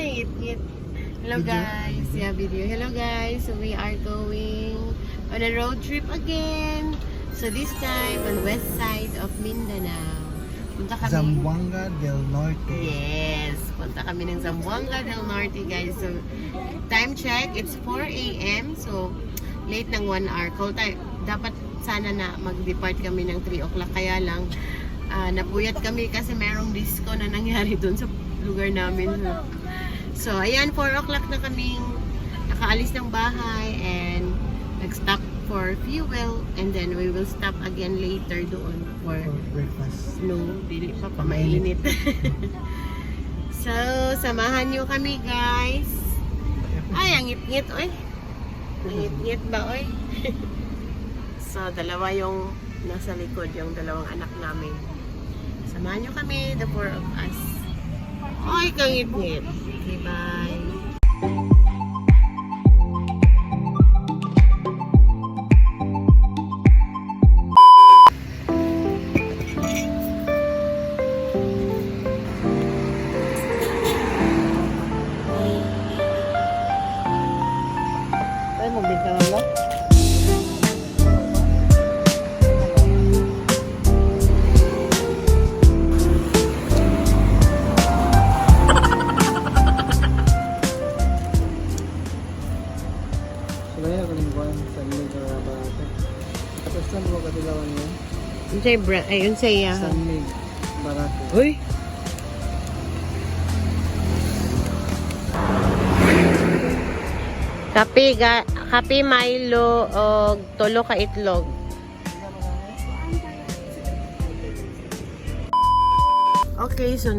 Ngit-ngit. Hello guys. Yeah, video. Hello guys. So we are going on a road trip again. So this time on west side of Mindanao. Punta kami. Zamboanga del Norte. Yes. Punta kami ng Zamboanga del Norte guys. So time check. It's 4 a.m. So late ng 1 hour. Call time. Dapat sana na mag-depart kami ng 3 o'clock. Kaya lang napuyat kami kasi merong disco na nangyari dun sa lugar namin. So, ayan, 4 o'clock na kaming nakaalis ng bahay and nag-stop for fuel and then we will stop again later doon for breakfast. No, dili pa mainit. So, samahan nyo kami guys. Ay, ang ngit-ngit, oy. Ang ngit-ngit ba, oy? So, dalawa yung nasa likod, yung dalawang anak namin. Samahan nyo kami, the 4 of us. Ay, kangit-ngit. Okay, bye. Ay, mabig ka lang. Sulaya ko ng buwan sa inyo na barata. Tapos saan mo katilawan mo? Ayun siya. San Mig Barako. Uy! Kape Milo o tulo ka itlog. Okay, so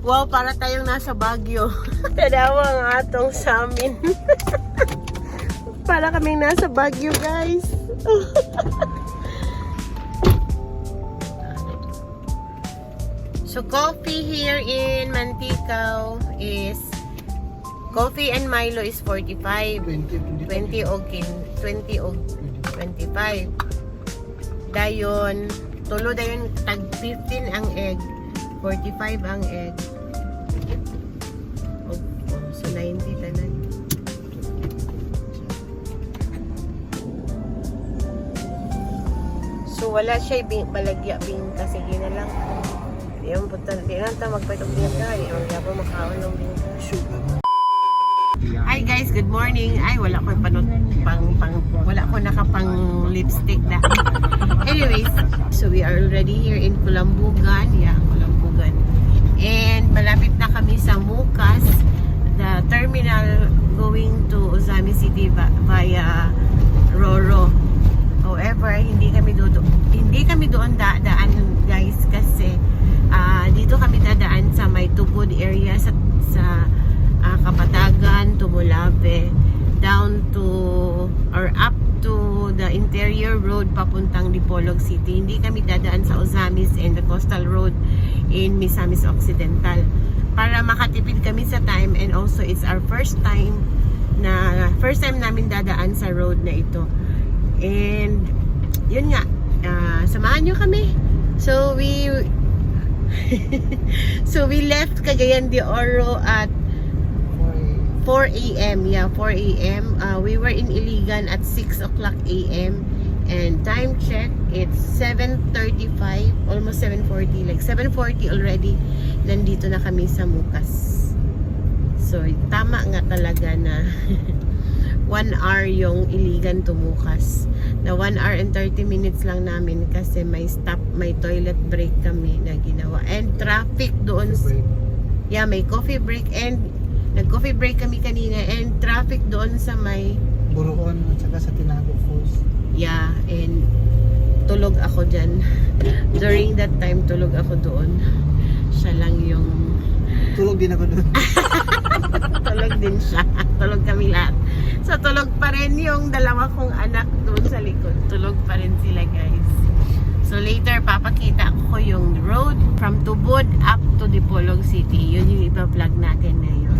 wow, para tayong nasa Baguio. Tadawa ang atong sa amin. Para kaming nasa Baguio, guys. So, coffee here in Mantikau is coffee and Milo is 45. 20 o 25. Dayon, tulo dayon tag 15 ang egg. 45 ang egg. So 90 tanan. So wala siya balagya bing kasi gina lang. Di ang putan, di lang ta magpatog din ka, di ang yabo makaon ng bing. Hi guys, good morning. Ay wala ko wala ko nakapang lipstick na. Anyways, so we are already here in Kulambugan. Yeah, Kulambugan. And malapit na kami sa Mukas, the terminal going to Ozami City via Roro. However, hindi kami doon dadaan guys kasi dito kami dadaan sa may Tugod area sa Kapatagan to Molave down to or up to the interior road papuntang Dipolog City. Hindi kami dadaan sa Ozamis and the coastal road in Misamis Occidental para makatipid kami sa time, and also it's our first time namin dadaan sa road na ito. And yun nga, samahan nyo kami. So we left Cagayan de Oro at 4 a.m. Yeah, 4 a.m. We were in Iligan at 6 o'clock a.m. And time check, it's 7:35, almost 7:40, like 7:40 already. Nandito na kami sa Mukas. So, tama nga talaga na 1 hour yung Iligan to Mukas. Na 1 hour and 30 minutes lang namin kasi may toilet break kami na ginawa. And traffic doon. Yeah, may coffee break and nag-coffee break kami kanina and traffic doon sa may Buruon at saka sa Tinago Falls. Yeah, and tulog ako dyan. During that time, tulog ako doon. Siya lang yung Tulog din ako doon. tulog din siya. Tulog kami lahat. So, tulog pa rin yung dalawa kong anak doon sa likod. Tulog pa rin sila, guys. So, later, papakita ko yung road from Tubod up to Dipolog City. Yun yung iba-vlog natin ngayon.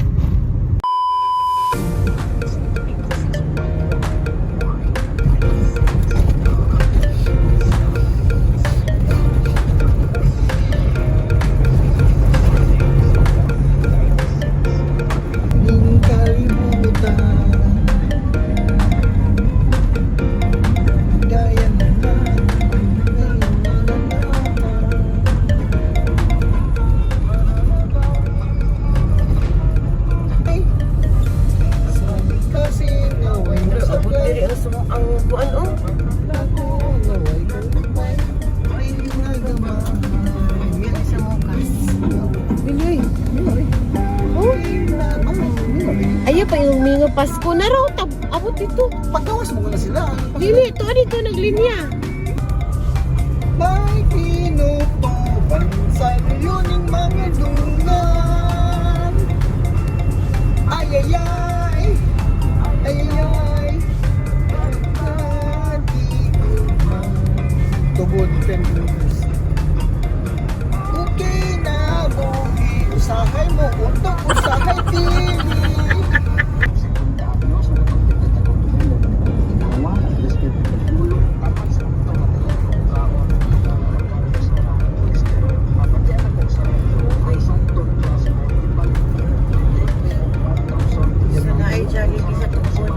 Iya pa yung mingo Pasko na raw. Abot ito. Paggawas mo na sila. Dili, ito naglinya. May tinutuban sa yuning mga dungan. Ayayay, ayayay, tubod 10 years. Okay na mo, usahay mo, untok usahay pili. Ay, Jollibee sa tubod.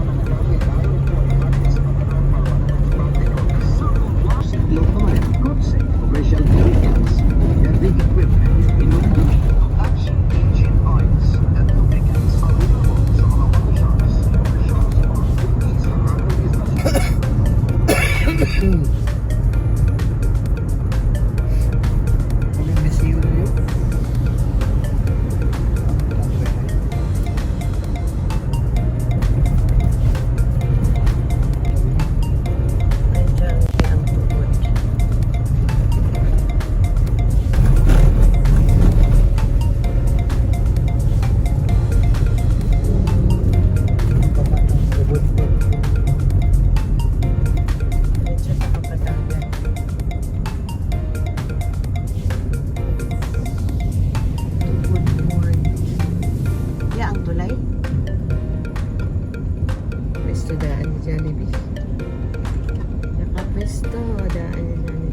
Ay, Jollibee ang tubod. Medyo nakapatagan. Tubod board. Ya, ang tulay. Pwesto daan ni Jollibee. Nakapwesto daan ni Jollibee.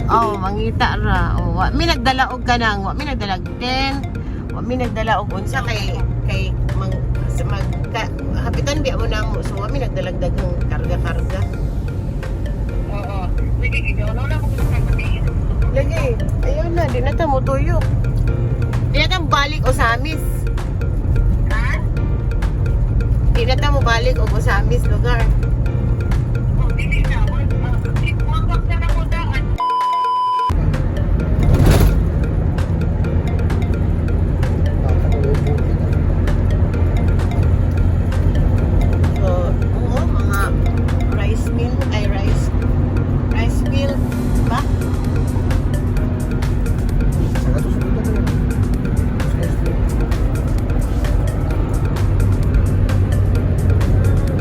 Oh, mangita ra. Oh, wa mi nagdala og kanang, wa mi nagdala og 10, wa mi nagdala og unsa kay hapitan biya mo nang so wa mi nagdala og daghang karga-karga. Oo. Sige, ikaw na ko lagi. Ayun na, di na ta mo tuyok. Di na ta mo balik o Samis. Ha? Di na ta mo balik o Samis lugar. Oh, dili na. Ipuwag na na mo daan. So, oo, mga rice mill ba? Saka susunod na rin.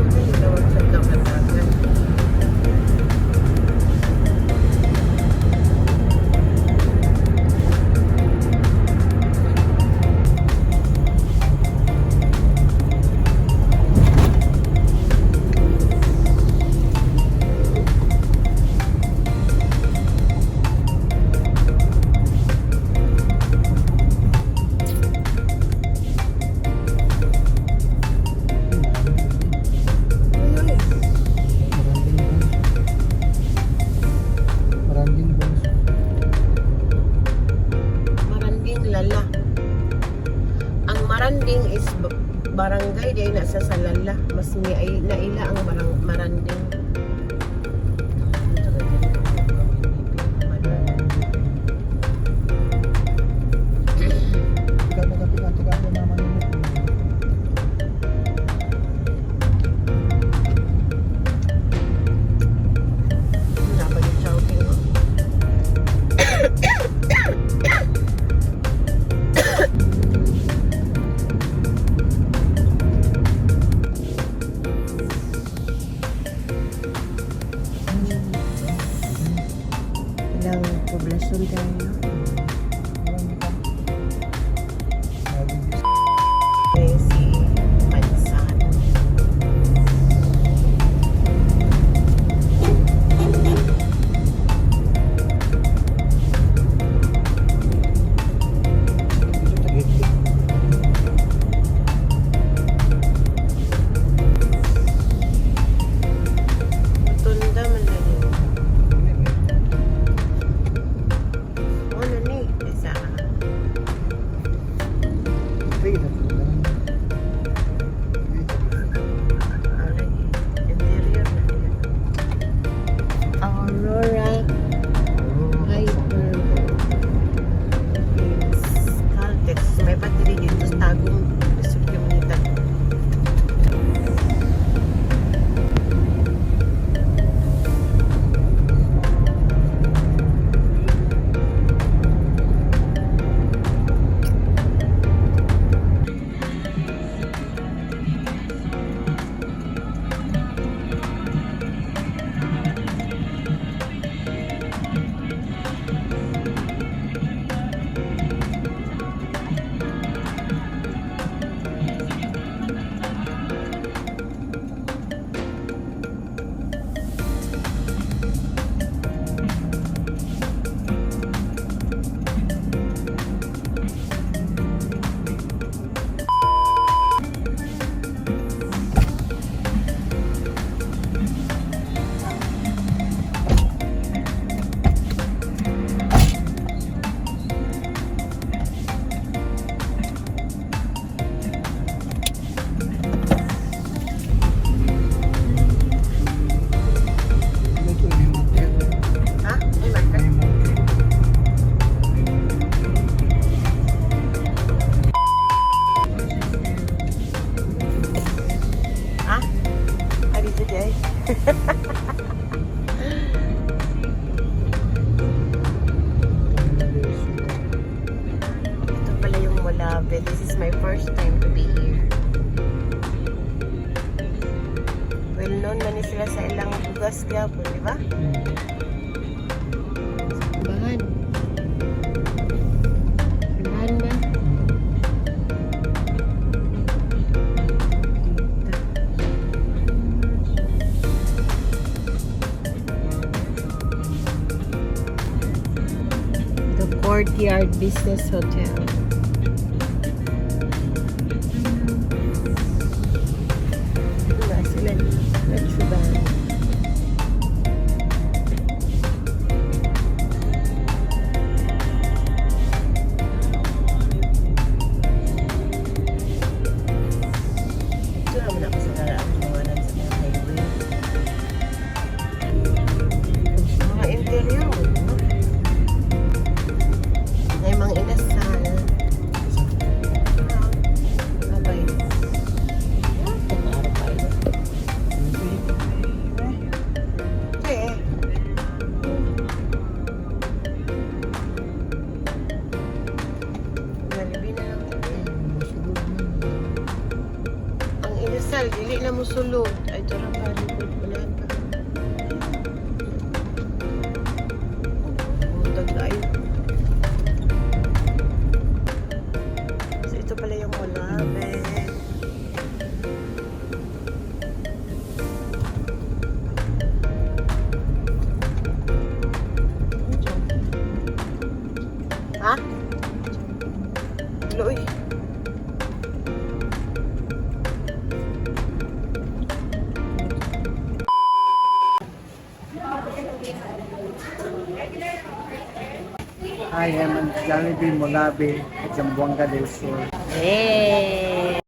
Hindi daw sa kapatagan. Maraming bangs. Maranding lala. Ang Maranding is barangay di ay nasa Salala. Mas naila ang Maranding. Ikaw nagapit-apit ako naman mo. Dapat yung shouting mo. Ilang poblasyon tayo, no? Si Mansan. Matunda man na yun. Oh, Courtyard Business Hotel. Wala sila Lechuban. Ito naman ako sa karaan mga sa mga highway. Mga interior. May mga inasal. Abay. Eh. Malibi na lang. Ang inasal, dili na mo sulod. Ay, tarang pa. Wala pa. Buntag na ayun. So, ito pala yung Olabe. Ha? Loy. I am in Jollibee, Molabe, at Zamboanga del Sur. Eh.